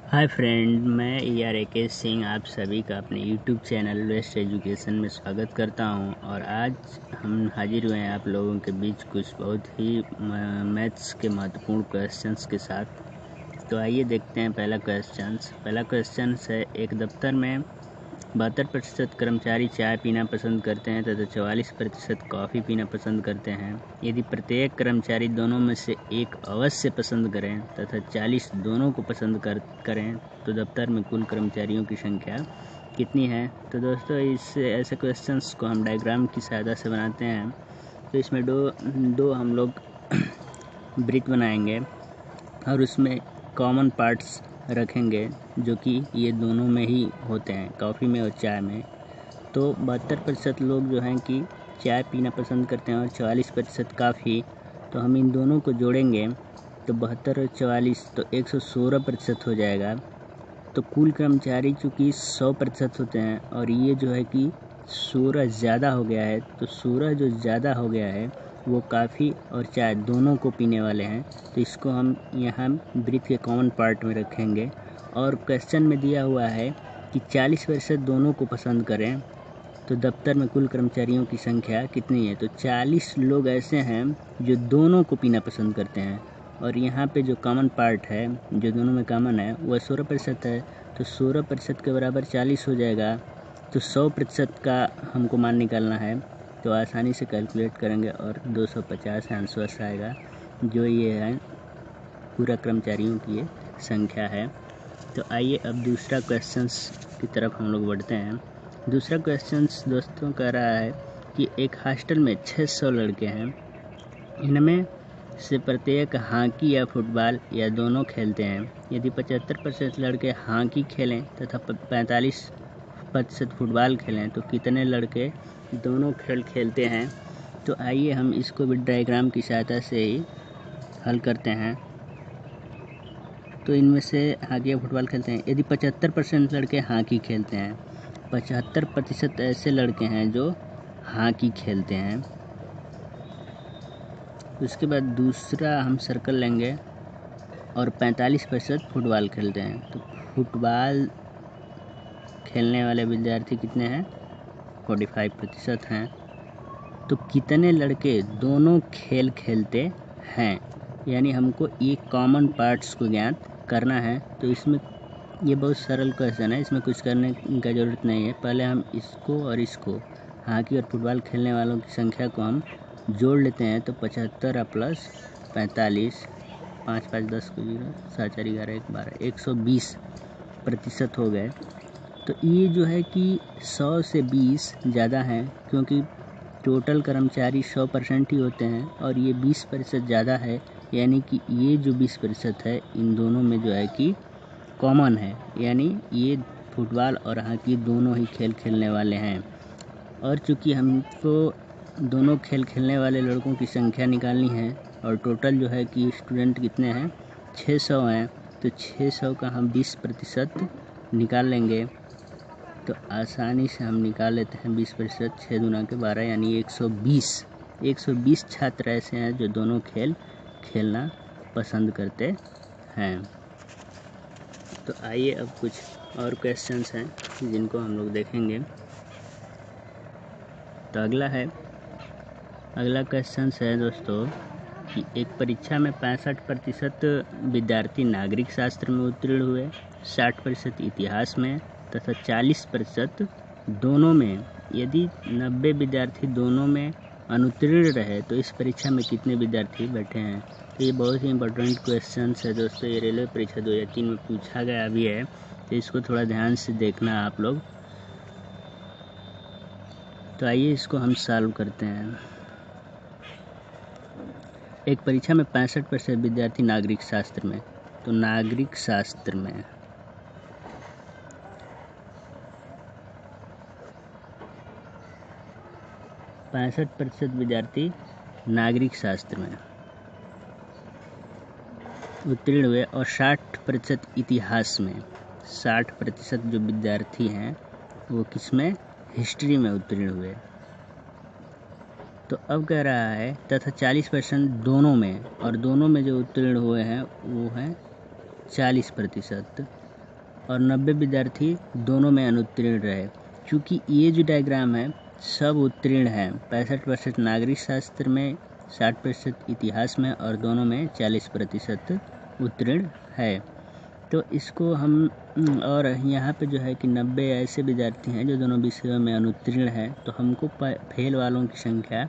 Hi friend, मैं AR Singh आप सभी का अपने यूट्यूब चैनल वेस्ट एजुकेशन में स्वागत करता हूं। और आज हम हाजिर हुए हैं आप लोगों के बीच कुछ बहुत ही मैथ्स के महत्वपूर्ण क्वेश्चंस के साथ। तो आइए देखते हैं पहला क्वेश्चन है, एक दफ्तर में 72% कर्मचारी चाय पीना पसंद करते हैं तथा 44% कॉफ़ी पीना पसंद करते हैं। यदि प्रत्येक कर्मचारी दोनों में से एक अवश्य पसंद करें तथा 40 दोनों को पसंद करें तो दफ्तर में कुल कर्मचारियों की संख्या कितनी है। तो दोस्तों, इस ऐसे क्वेश्चंस को हम डायग्राम की सहायता से बनाते हैं। तो इसमें दो हम लोग ब्रिक बनाएंगे और उसमें कॉमन पार्ट्स रखेंगे जो कि ये दोनों में ही होते हैं, कॉफ़ी में और चाय में। तो 72% लोग जो हैं कि चाय पीना पसंद करते हैं और 44% कॉफ़ी। तो हम इन दोनों को जोड़ेंगे तो 72 और 44 तो 116% हो जाएगा। तो कुल कर्मचारी चूँकि 100% होते हैं और ये जो है कि 16 ज़्यादा हो गया है, तो 16 जो ज़्यादा हो गया है वो कॉफ़ी और चाय दोनों को पीने वाले हैं। तो इसको हम यहाँ ब्रीथ के कॉमन पार्ट में रखेंगे। और क्वेश्चन में दिया हुआ है कि 40% दोनों को पसंद करें तो दफ्तर में कुल कर्मचारियों की संख्या कितनी है। तो 40 लोग ऐसे हैं जो दोनों को पीना पसंद करते हैं और यहाँ पे जो कॉमन पार्ट है जो दोनों में कॉमन है वह 16% है। तो 16% के बराबर 40 हो जाएगा। तो 100% का हमको मान निकालना है, तो आसानी से कैलकुलेट करेंगे और 250 आंसर आएगा, जो ये है पूरा कर्मचारियों की ये संख्या है। तो आइए अब दूसरा क्वेश्चंस की तरफ हम लोग बढ़ते हैं। दूसरा क्वेश्चंस दोस्तों कह रहा है कि एक हॉस्टल में 600 लड़के हैं, इनमें से प्रत्येक हॉकी या फुटबॉल या दोनों खेलते हैं। यदि 75% लड़के हॉकी खेलें तथा 45% फुटबॉल खेलें तो कितने लड़के दोनों खेल खेलते हैं। तो आइए हम इसको भी डायग्राम की सहायता से ही हल करते हैं। तो इनमें से हॉकी या फुटबॉल खेलते हैं। यदि 75% लड़के हॉकी खेलते हैं, 75% ऐसे लड़के हैं जो हॉकी खेलते हैं। उसके बाद दूसरा हम सर्कल लेंगे और 45% फुटबॉल खेलते हैं। तो फुटबॉल खेलने वाले विद्यार्थी कितने हैं, 45% हैं। तो कितने लड़के दोनों खेल खेलते हैं, यानी हमको ये कॉमन पार्ट्स को ज्ञात करना है। तो इसमें ये बहुत सरल क्वेश्चन है, इसमें कुछ करने का ज़रूरत नहीं है। पहले हम इसको और इसको, हॉकी और फुटबॉल खेलने वालों की संख्या को हम जोड़ लेते हैं। तो 75 प्लस 45, 5 5 10 को 0, 7 4 11 1 12, 120% हो गए। तो ये जो है कि 100 से 20 ज़्यादा हैं, क्योंकि टोटल कर्मचारी 100% ही होते हैं और ये 20% ज़्यादा है, यानी कि ये जो 20% है इन दोनों में जो है कि कॉमन है, यानी ये फुटबॉल और हॉकी दोनों ही खेल खेलने वाले हैं। और चूँकि हमको दोनों खेल खेलने वाले लड़कों की संख्या निकालनी है और टोटल जो है कि स्टूडेंट कितने हैं, 600 हैं। तो 600 का हम 20% निकाल लेंगे। तो आसानी से हम निकाल लेते हैं 20%, 6 दूना के 12 यानी 120 छात्र ऐसे हैं जो दोनों खेल खेलना पसंद करते हैं। तो आइए अब कुछ और क्वेश्चंस हैं जिनको हम लोग देखेंगे। तो अगला क्वेश्चन है दोस्तों कि एक परीक्षा में 65% विद्यार्थी नागरिक शास्त्र में उत्तीर्ण हुए, 60% इतिहास में तथा 40% दोनों में। यदि 90 विद्यार्थी दोनों में अनुत्तीर्ण रहे तो इस परीक्षा में कितने विद्यार्थी बैठे हैं। तो ये बहुत ही इम्पोर्टेंट क्वेश्चन है दोस्तों, ये रेलवे परीक्षा 2003 में पूछा गया भी है, तो इसको थोड़ा ध्यान से देखना आप लोग। तो आइए इसको हम सॉल्व करते हैं। एक परीक्षा में 65% विद्यार्थी नागरिक शास्त्र में, तो नागरिक शास्त्र में 65% विद्यार्थी नागरिक शास्त्र में उत्तीर्ण हुए और 60% इतिहास में, 60% जो विद्यार्थी हैं वो किसमें, हिस्ट्री में उत्तीर्ण हुए। तो अब कह रहा है तथा 40% दोनों में, और दोनों में जो उत्तीर्ण हुए हैं वो हैं 40%। और 90 विद्यार्थी दोनों में अनुत्तीर्ण रहे। क्योंकि ये जो डायग्राम है सब उत्तीर्ण है, 65% नागरिक शास्त्र में, 60% इतिहास में और दोनों में 40% उत्तीर्ण है। तो इसको हम और यहाँ पे जो है कि 90 ऐसे विद्यार्थी हैं जो दोनों विषयों में अनुत्तीर्ण है, तो हमको फेल वालों की संख्या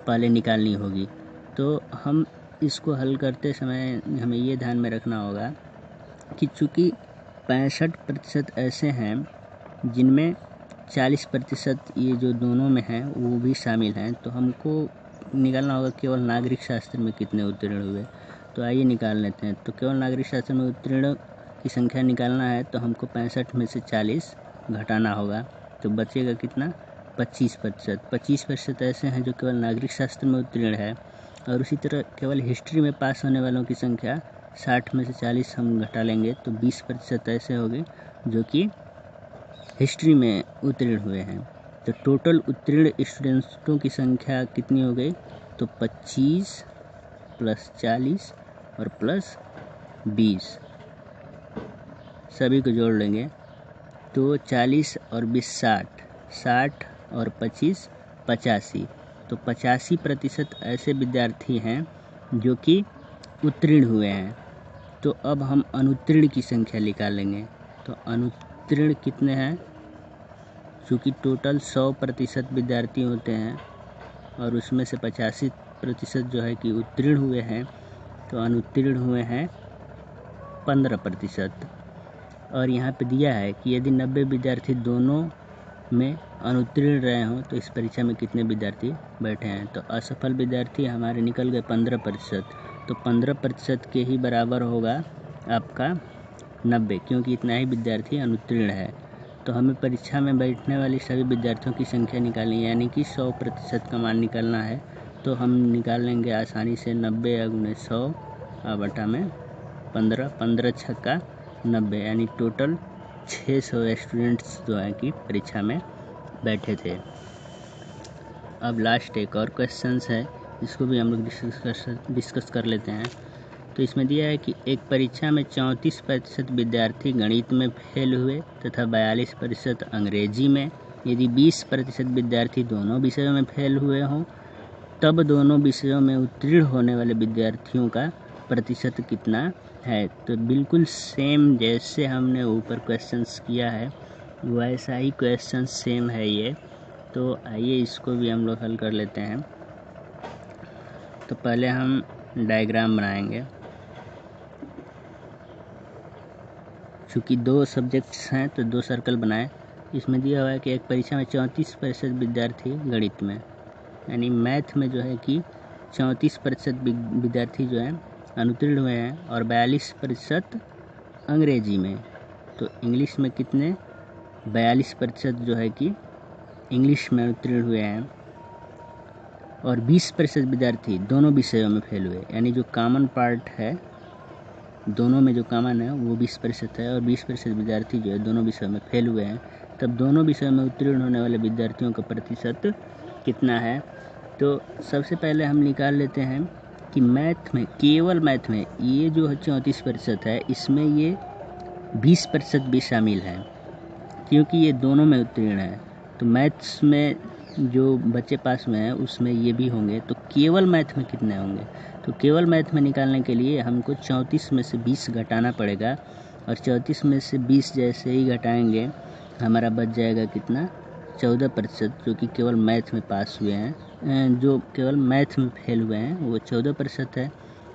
पहले निकालनी होगी। तो हम इसको हल करते समय हमें ये ध्यान में रखना होगा कि चूँकि 65% ऐसे हैं जिनमें 40% ये जो दोनों में हैं वो भी शामिल हैं, तो हमको निकालना होगा केवल नागरिक शास्त्र में कितने उत्तीर्ण हुए। तो आइए निकाल लेते हैं। तो केवल नागरिक शास्त्र में उत्तीर्ण की संख्या निकालना है तो हमको 65 में से 40 घटाना होगा, तो बचेगा कितना, 25%। 25% ऐसे हैं जो केवल नागरिक शास्त्र में उत्तीर्ण है। और उसी तरह केवल हिस्ट्री में पास होने वालों की संख्या 60 में से 40 हम घटा लेंगे तो 20% ऐसे हो गए जो कि हिस्ट्री में उत्तीर्ण हुए हैं। तो टोटल उत्तीर्ण स्टूडेंट्सों की संख्या कितनी हो गई, तो 25 प्लस 40 और प्लस 20 सभी को जोड़ लेंगे तो 40 और 20 60 और 25 85। तो 85% ऐसे विद्यार्थी हैं जो कि उत्तीर्ण हुए हैं। तो अब हम अनुत्तीर्ण की संख्या निकालेंगे। तो अनुत्तीर्ण कितने हैं, चूँकि टोटल 100% विद्यार्थी होते हैं और उसमें से 85% जो है कि उत्तीर्ण हुए हैं, तो अनुत्तीर्ण हुए हैं 15%। और यहाँ पे दिया है कि यदि 90 विद्यार्थी दोनों में अनुत्तीर्ण रहे हों तो इस परीक्षा में कितने विद्यार्थी बैठे हैं। तो असफल विद्यार्थी हमारे निकल गए 15%। तो 15% के ही बराबर होगा आपका 90, क्योंकि इतना ही विद्यार्थी अनुत्तीर्ण है। तो हमें परीक्षा में बैठने वाले सभी विद्यार्थियों की संख्या निकालनी है, यानी कि 100% का मान निकालना है। तो हम निकाल लेंगे आसानी से 90 × 100 बटा में 15, 15 छक्का 90, यानी टोटल 600 स्टूडेंट्स जो हैं कि परीक्षा में बैठे थे। अब लास्ट एक और क्वेश्चंस है, इसको भी हम लोग डिस्कस कर लेते हैं। तो इसमें दिया है कि एक परीक्षा में 34% विद्यार्थी गणित में फेल हुए तथा 42% अंग्रेजी में। यदि 20% विद्यार्थी दोनों विषयों में फेल हुए हों तब दोनों विषयों में उत्तीर्ण होने वाले विद्यार्थियों का प्रतिशत कितना है। तो बिल्कुल सेम जैसे हमने ऊपर क्वेश्चंस किया है वैसा ही क्वेश्चन सेम है ये। तो आइए इसको भी हम लोग हल कर लेते हैं। तो पहले हम डायग्राम बनाएंगे। चूँकि 2 सब्जेक्ट्स हैं तो 2 सर्कल बनाए। इसमें दिया हुआ है कि एक परीक्षा में 34% विद्यार्थी गणित में, यानी मैथ में जो है कि 34% विद्यार्थी जो हैं अनुत्तीर्ण हुए हैं और 42% अंग्रेजी में। तो इंग्लिश में कितने, 42% जो है कि इंग्लिश में उत्तीर्ण हुए हैं और 20% विद्यार्थी दोनों विषयों में फेल हुए, यानी जो कॉमन पार्ट है दोनों में जो कॉमन है वो 20% है और 20% विद्यार्थी जो है दोनों विषयों में फेल हुए हैं। तब दोनों विषयों में उत्तीर्ण होने वाले विद्यार्थियों का प्रतिशत कितना है। तो सबसे पहले हम निकाल लेते हैं कि मैथ में, केवल मैथ में ये जो 34% है इसमें ये 20% भी शामिल है, क्योंकि ये दोनों में उत्तीर्ण है। तो मैथ्स में जो बच्चे पास में हैं उसमें ये भी होंगे। तो केवल मैथ में कितने होंगे, तो केवल मैथ में निकालने के लिए हमको 34 में से 20 घटाना पड़ेगा और 34 में से 20 जैसे ही घटाएंगे हमारा बच जाएगा कितना, 14%, जो कि केवल मैथ में पास हुए हैं। जो केवल मैथ में फेल हुए हैं वो 14% है।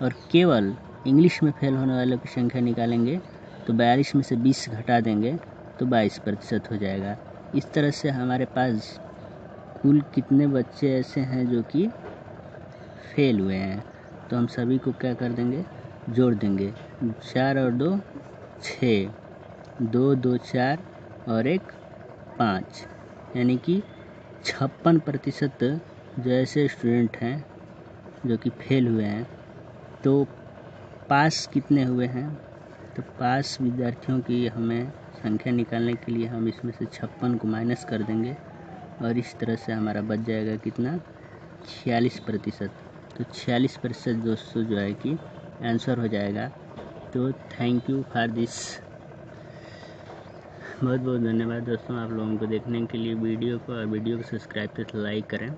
और केवल इंग्लिश में फेल होने वालों की संख्या निकालेंगे तो 42 में से 20 घटा देंगे तो 22% हो जाएगा। इस तरह से हमारे पास कुल कितने बच्चे ऐसे हैं जो कि फेल हुए हैं, तो हम सभी को क्या कर देंगे, जोड़ देंगे। 4 और 2 6, 2 2 4 और 1 5, यानी कि 56% जो ऐसे स्टूडेंट हैं जो कि फेल हुए हैं। तो पास कितने हुए हैं, तो पास विद्यार्थियों की हमें संख्या निकालने के लिए हम इसमें से 56 को माइनस कर देंगे और इस तरह से हमारा बच जाएगा कितना, 46%। तो 46% दोस्तों जो है कि आंसर हो जाएगा। तो थैंक यू फॉर दिस। बहुत बहुत धन्यवाद दोस्तों आप लोगों को देखने के लिए वीडियो को, और वीडियो को सब्सक्राइब करके लाइक करें।